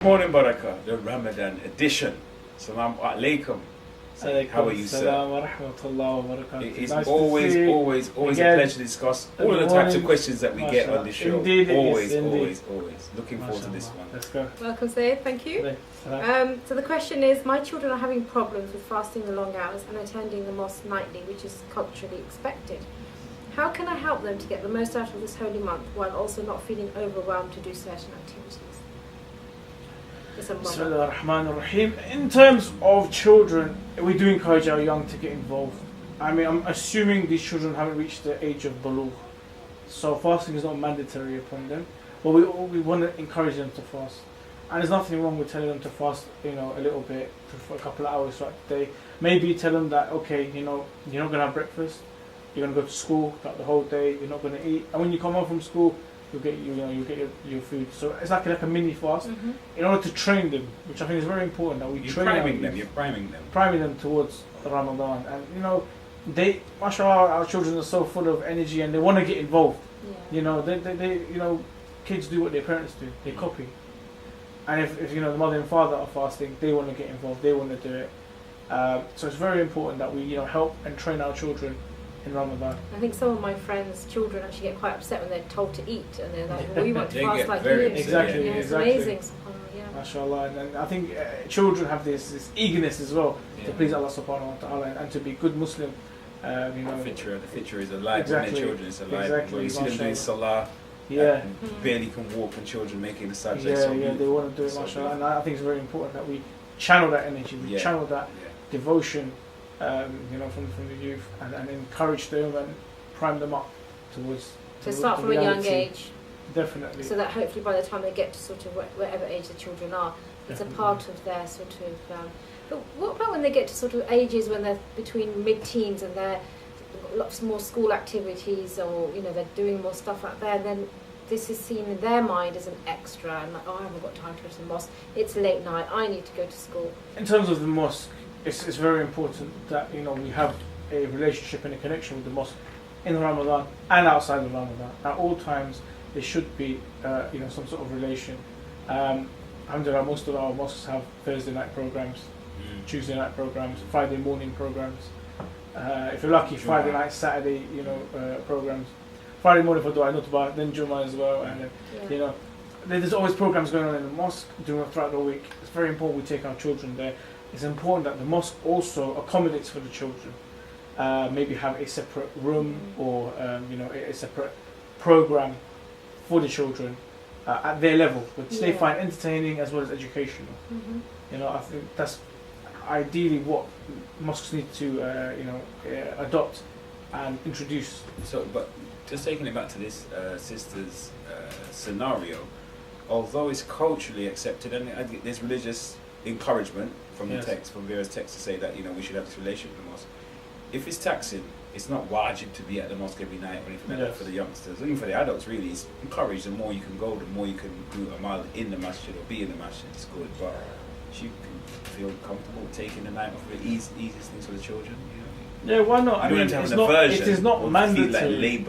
Morning Baraka, the Ramadan edition. Assalamu alaikum. How are you, sir? It's nice always a pleasure to discuss all the types of questions that we get on this show. Indeed, always. Looking Mashallah. forward to this one. Let's go. Welcome, Sayyid. Thank you. So the question is, my children are having problems with fasting the long hours and attending the mosque nightly, which is culturally expected. How can I help them to get the most out of this holy month while also not feeling overwhelmed to do certain activities? Bismillah ar-Rahman ar-Rahim. In terms of children, we do encourage our young to get involved. I mean, I'm assuming these children haven't reached the age of bulugh, so fasting is not mandatory upon them. But we want to encourage them to fast. And there's nothing wrong with telling them to fast, a little bit for a couple of hours throughout the day. Maybe tell them that, okay, you're not going to have breakfast, you're going to go to school throughout the whole day, you're not going to eat, and when you come home from school, you'll get your food. So it's like a mini fast, in order to train them, which I think is very important that You're priming them towards Ramadan. And mashallah, our children are so full of energy and they want to get involved. They kids do what their parents do, they copy. And if the mother and father are fasting, they want to get involved, they want to do it. So it's very important that we help and train our children in Ramadan. I think some of my friends' children actually get quite upset when they're told to eat, and they're like, well, we want to fast like you. Exactly. It's amazing. MashaAllah. And I think children have this eagerness as well to please Allah subhanahu wa ta'ala and to be good Muslim. The fitr is alive. Exactly. When their children is alive. Exactly. When you see them doing salah, barely can walk, and children making the sajda. They want to do it, mashallah. And I think it's very important that we channel that energy, channel that devotion, from the youth, and encourage them and prime them up towards. So start from a young age. Definitely. So that hopefully by the time they get to sort of whatever age the children are, it's a part of their sort of. But what about when they get to sort of ages when they're between mid-teens and they're lots more school activities, or they're doing more stuff out there, and then this is seen in their mind as an extra, and like, I haven't got time to go to the mosque, it's late night, I need to go to school. In terms of the mosque, it's very important that we have a relationship and a connection with the mosque in Ramadan and outside of Ramadan. At all times there should be some sort of relation. Alhamdulillah, most of our mosques have Thursday night programs, Tuesday night programs, Friday morning programs. If you're lucky, Friday night, Saturday, programs. Friday morning for Dua Nutbah, then Jummah as well, and then there's always programs going on in the mosque throughout the week. It's very important we take our children there. It's important that the mosque also accommodates for the children. Maybe have a separate room or a separate program for the children at their level, which they find entertaining as well as educational. I think that's ideally what mosques need to adopt and introduce. So, but just taking it back to this sister's scenario, although it's culturally accepted, and I think there's religious encouragement from the text, from various texts, to say that we should have this relationship with the mosque. If it's taxing, it's not wajib to be at the mosque every night or anything like that for the youngsters. Even for the adults, really, it's encouraged. The more you can go, the more you can do amal in the masjid or be in the masjid. It's good, but she can feel comfortable taking the night off the easiest things for the children. Yeah, why not? It is not mandatory.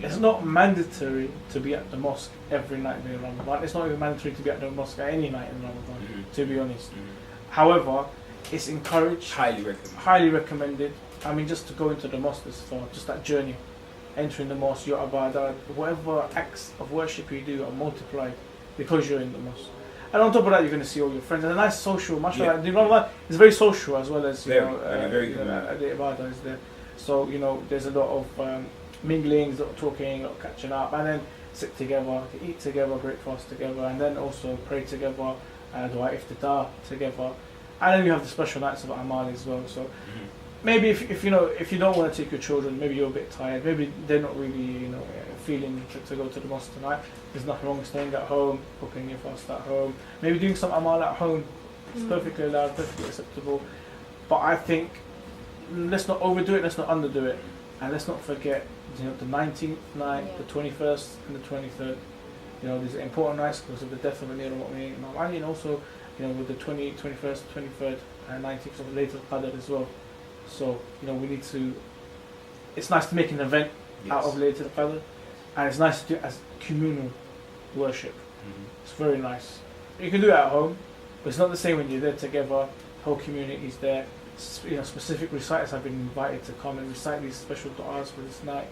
It's not mandatory to be at the mosque every night during Ramadan. It's not even mandatory to be at the mosque at any night in Ramadan, to be honest. However, it's encouraged, highly recommended. I mean, just to go into the mosque is for just that journey, entering the mosque, your ibadah, whatever acts of worship you do are multiplied because you're in the mosque. And on top of that, you're going to see all your friends. And a nice social, mashallah. The Ramadan is very social as well as the ibadah is there. So there's a lot of mingling, a lot of talking, a lot of catching up, and then sit together, eat together, breakfast together, and then also pray together, dua iftitah together, and then you have the special nights of amal as well. So maybe if you don't want to take your children, maybe you're a bit tired, maybe they're not really feeling to go to the mosque tonight. There's nothing wrong with staying at home, cooking your fast at home, maybe doing some amal at home. It's perfectly allowed, perfectly acceptable. But I think let's not overdo it, let's not underdo it, and let's not forget the 19th night, the 21st and the 23rd. These are important nights because of the death of Amir al-Mu'mineen Imam Ali, and also with the 21st, 23rd and 19th of Laylatul Qadr as well. So we need to. It's nice to make an event out of Laylatul Qadr, and it's nice to do it as communal worship. It's very nice. you can do it at home, but it's not the same when you're there together. Whole community's there. Specific reciters have been invited to come and recite these special du'as for this night.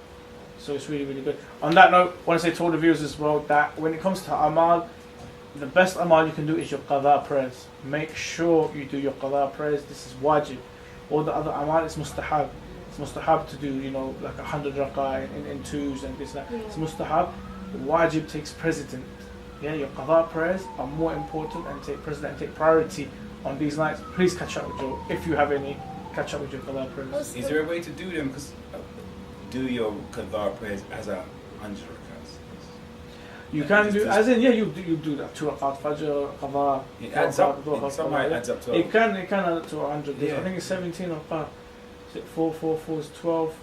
So it's really, really good. On that note, I want to say to all the viewers as well that when it comes to amal, the best amal you can do is your qadha prayers. Make sure you do your qadha prayers. This is wajib. All the other amal is mustahab. It's mustahab to do, like 100 rak'ah in twos and this and that. Yeah. It's mustahab. Wajib takes precedent. Yeah, your qadha prayers are more important and take precedent and take priority on these nights. Please catch up with if you have any, catch up with your qadha prayers. Is there a way to do them? Because do your qadha prayers as a 100 rak'ahs? You can do, as in, you do that 2 rak'at fajr, qadha. It adds up. Somehow it adds up to. It can add up to 100. Yeah. I think it's 17 rak'ah. Is it 4 is 12,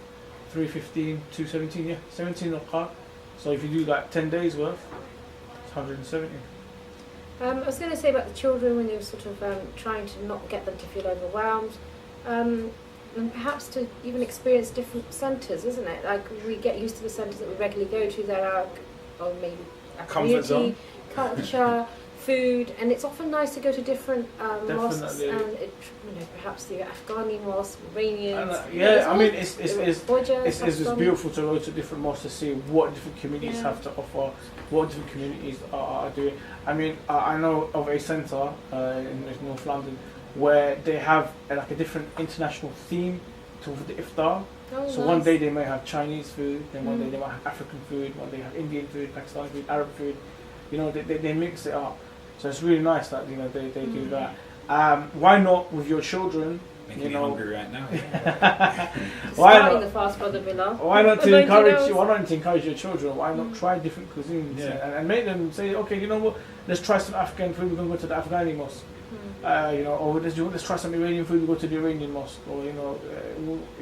3 15, 2 17. Yeah, 17 rak'ah. So if you do like 10 days worth, it's 170. I was going to say about the children when you're sort of trying to not get them to feel overwhelmed, and perhaps to even experience different centres, isn't it? Like we get used to the centres that we regularly go to. There are, or maybe a comfort zone, culture, food, and it's often nice to go to different mosques and perhaps the Afghani mosque, Iranians. I mean it's beautiful to go to different mosques to see what different communities have to offer, what different communities are doing. I mean, I know of a centre in North London where they have like a different international theme to the iftar. So one day they may have Chinese food, then one day they might have African food, one day they have Indian food, Pakistani food, Arab food. They mix it up. So it's really nice that they do that. Why not with your children? Making me hungry right now. Starting the fast, brother Bilal. Why not to encourage your children? Why not try different cuisines and make them say, okay, you know what? Let's try some African food. We're going to go to the Afghani mosque. Or let's try some Iranian food. We go to the Iranian mosque. Or if you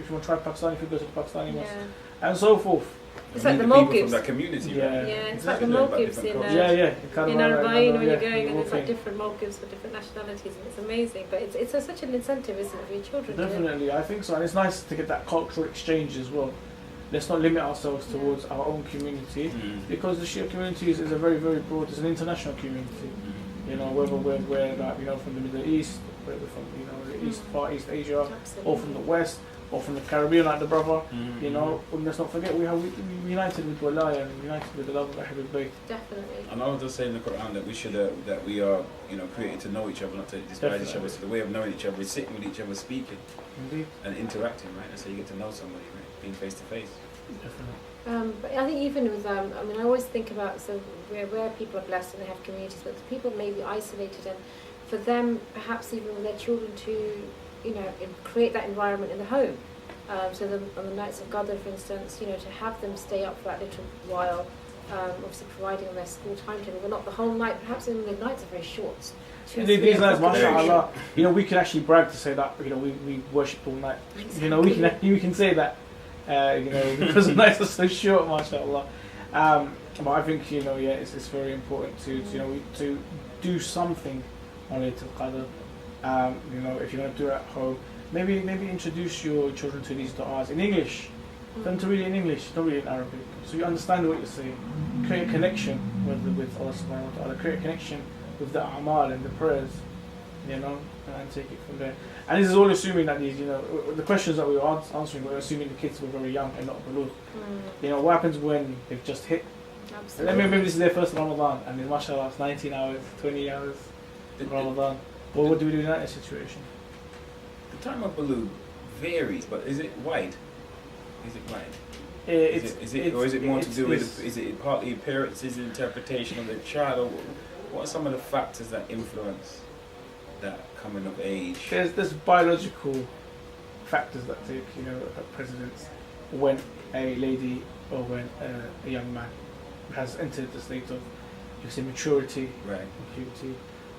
want to try Pakistani food, go to the Pakistani mosque, and so forth. It's like the mawqifs from that community, it's like the mawqifs in Ramadan when you're going, and there's like different mawqifs for different nationalities, and it's amazing. But it's such an incentive, isn't it, for your children? Definitely, I think so, and it's nice to get that cultural exchange as well. Let's not limit ourselves towards our own community, because the Shia community is a very, very broad. It's an international community. Whether we're from the Middle East, whether we're from the East, Far East Asia, or from the West, or from the Caribbean, like the brother, let's not forget we united with Walaya and united with the love of Ahlul Bayt. Definitely. And I does say in the Quran that we are created to know each other, not to despise each other. So the way of knowing each other is sitting with each other, speaking, and interacting, right? That's how you get to know somebody, right? Being face to face. Definitely. But I think even with I always think about where people are blessed and they have communities, but people may be isolated, and for them perhaps even with their children to create that environment in the home. On the nights of Qadr, for instance, to have them stay up for that little while, obviously providing on their school timetable, but not the whole night. Perhaps even the nights are very short. These nights, mashallah, we can actually brag to say that we worshipped all night. Exactly. We can say that, because the nights are so short, mashallah. But I think it's very important to do something on Laylatul Qadr. If you want to do it at home, maybe introduce your children to these du'as in English. Them to read it in English, don't read it in Arabic, so you understand what you're saying. Create a connection with Allah subhanahu wa ta'ala. Create a connection with the a'mal and the prayers, and take it from there. And this is all assuming that these, the questions that we were answering, we're assuming the kids were very young and not bulugh. What happens when they've just hit? Absolutely. Maybe this is their first Ramadan, and then mashallah it's 19 hours, 20 hours Ramadan. Well, what do we do in that situation? The time of bulugh varies, but is it wide? Or is it more to do with? Is it partly parents' interpretation of the child? Or what are some of the factors that influence that coming of age? There's biological factors that take precedence when a lady or when a young man has entered the state of maturity, right? Puberty.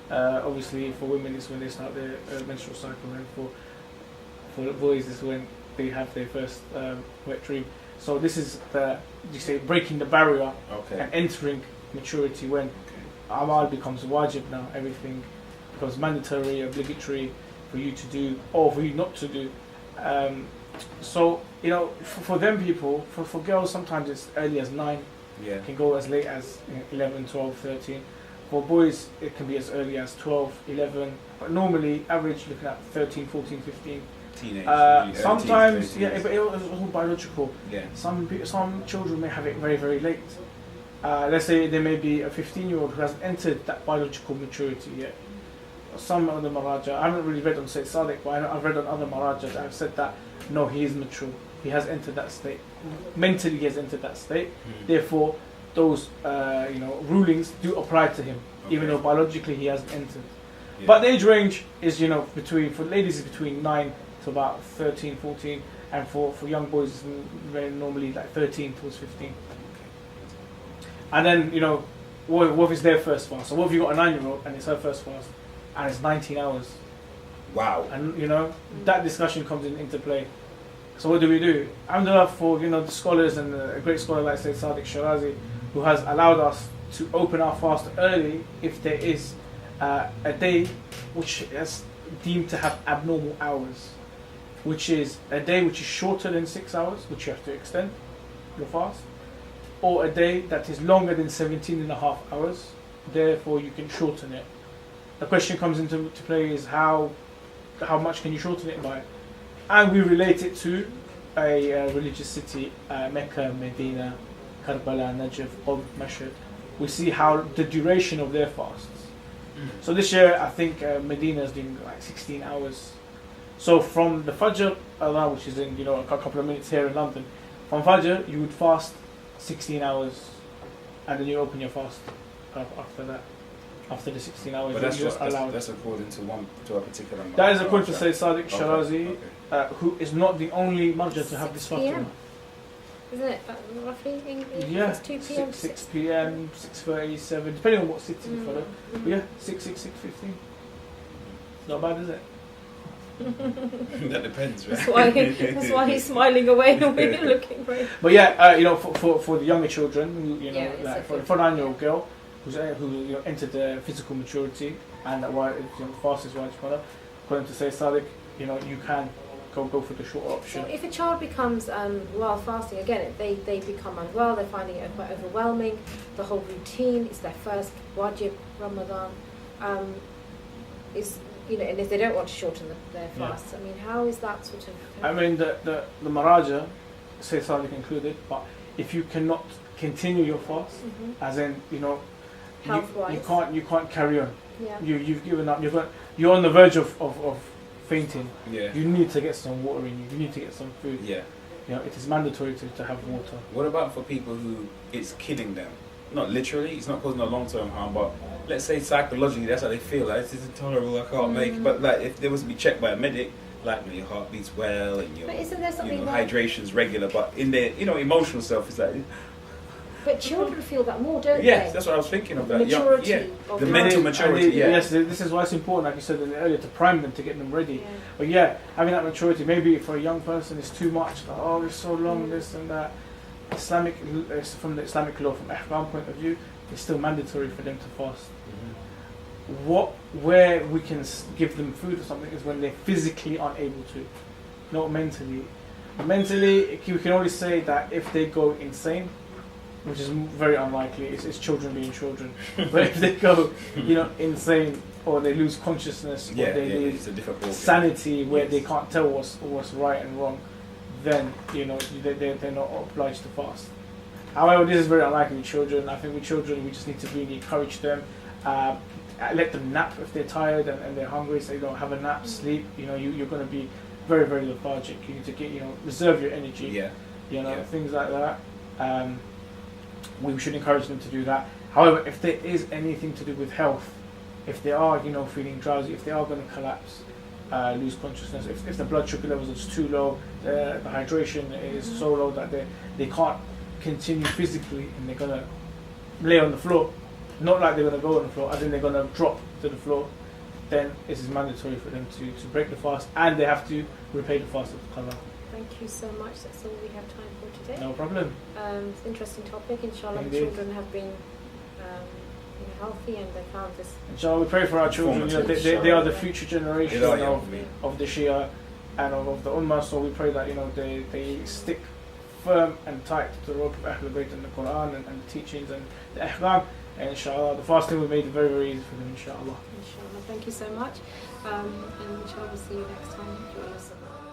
Obviously, for women, it's when they start their menstrual cycle, and for boys, it's when they have their first wet dream. So this is breaking the barrier and entering maturity when amal becomes wajib now. Everything becomes mandatory, obligatory for you to do or for you not to do. So for them people, for girls, sometimes it's early as 9. Yeah. Can go as late as 11, 12, 13. For boys, it can be as early as 12, 11, but normally average looking at 13, 14, 15. Teenage. Sometimes, yeah, but it's all biological. Yeah. Some children may have it very, very late. Let's say there may be a 15-year-old who hasn't entered that biological maturity yet. Some of the Maraja, I haven't really read on Sayyid Sadiq, but I've read on other Maraja that have said that no, he is mature. He has entered that state. Mentally, he has entered that state. Therefore, those rulings do apply to him, even though biologically he hasn't entered. Yeah. But the age range is between, for ladies is between 9 to about 13, 14, and for young boys it's very normally like 13 towards 15. And then what if it's their first fast? So what if you got a 9-year-old and it's her first fast and it's 19 hours? Wow. And that discussion comes into play. So what do we do? Alhamdulillah for the scholars and a great scholar like Sayyid Sadiq Shirazi, who has allowed us to open our fast early if there is a day which is deemed to have abnormal hours, which is a day which is shorter than 6 hours, which you have to extend your fast, or a day that is longer than 17.5 hours, therefore you can shorten it. The question comes into play is how much can you shorten it by? And we relate it to a religious city, Mecca, Medina, Karbala, Najaf, or Mashhad. We see how the duration of their fasts. So this year, I think Medina is doing like 16 hours. So from the Fajr, which is in a couple of minutes here in London, from Fajr you would fast 16 hours, and then you open your fast after that. After the 16 hours, but that's according to a particular. That is according to Sayyid Sadiq Shirazi, who is not the only marja to have this fatwa. Isn't it roughly? Yeah, 2 p.m. 6 p.m, 6:30, 7, depending on what city you follow. But yeah, 6:15. Not bad, is it? That depends, right? That's why he's smiling away and we're looking for it. But yeah, for the younger children, like for a 9-year-old girl who entered the physical maturity and fast is wajib, according to Sayyid Sadiq, you can go for the shorter option. So if a child becomes while fasting, again, they become unwell, they're finding it quite overwhelming, the whole routine, it's their first wajib Ramadan, and if they don't want to shorten their fast, I mean, how is that sort of... I mean, the Maraja, Sayyid Sadiq included, but if you cannot continue your fast, as in, health-wise, you can't carry on. Yeah. You've given up. You're on the verge of fainting. Yeah. You need to get some water in you. You need to get some food. Yeah. It is mandatory to have water. What about for people who it's killing them? Not literally, it's not causing a long-term harm, but let's say psychologically that's how they feel. Like, this is intolerable, I can't make it. But like, if they was to be checked by a medic, like your heart beats well and your but isn't there something hydration's regular, but in their emotional self is like. But children feel that more, don't they? Yes, that's what I was thinking of. That maturity. The mental maturity. Yes, this is why it's important, like you said earlier, to prime them, to get them ready. Yeah. But having that maturity, maybe for a young person, it's too much. Like, it's so long, this and that. From the Islamic law, from Ihram point of view, it's still mandatory for them to fast. Where we can give them food or something is when they're physically unable to, not mentally. Mentally, we can only say that if they go insane, which is very unlikely. It's children being children. But if they go, insane, or they lose consciousness, or they lose sanity, where they can't tell what's right and wrong, then they're not obliged to fast. However, this is very unlikely with children. I think with children, we just need to really encourage them. Let them nap if they're tired and they're hungry. So have a nap, sleep. You're going to be very, very lethargic. You need to get reserve your energy. Things like that. We should encourage them to do that. However, if there is anything to do with health, if they are, feeling drowsy, if they are going to collapse, lose consciousness, if the blood sugar levels are just too low, the hydration is so low that they can't continue physically, and they're going to lay on the floor, not like they're going to go on the floor, I think they're going to drop to the floor, then it is mandatory for them to break the fast, and they have to repay the fast of the qada. Thank you so much. That's all we have time for today. No problem. It's an interesting topic. Inshallah, the children have been healthy and they found this. Inshallah, we pray for our children. They are the future generation of the Shia and of the Ummah. So we pray that they stick firm and tight to the rope of Ahlul Bayt and the Quran and the teachings and the Ihram. And inshallah, the fasting we made it very, very easy for them, inshallah. Inshallah. Thank you so much. And inshallah, we'll see you next time. Enjoy your Salah.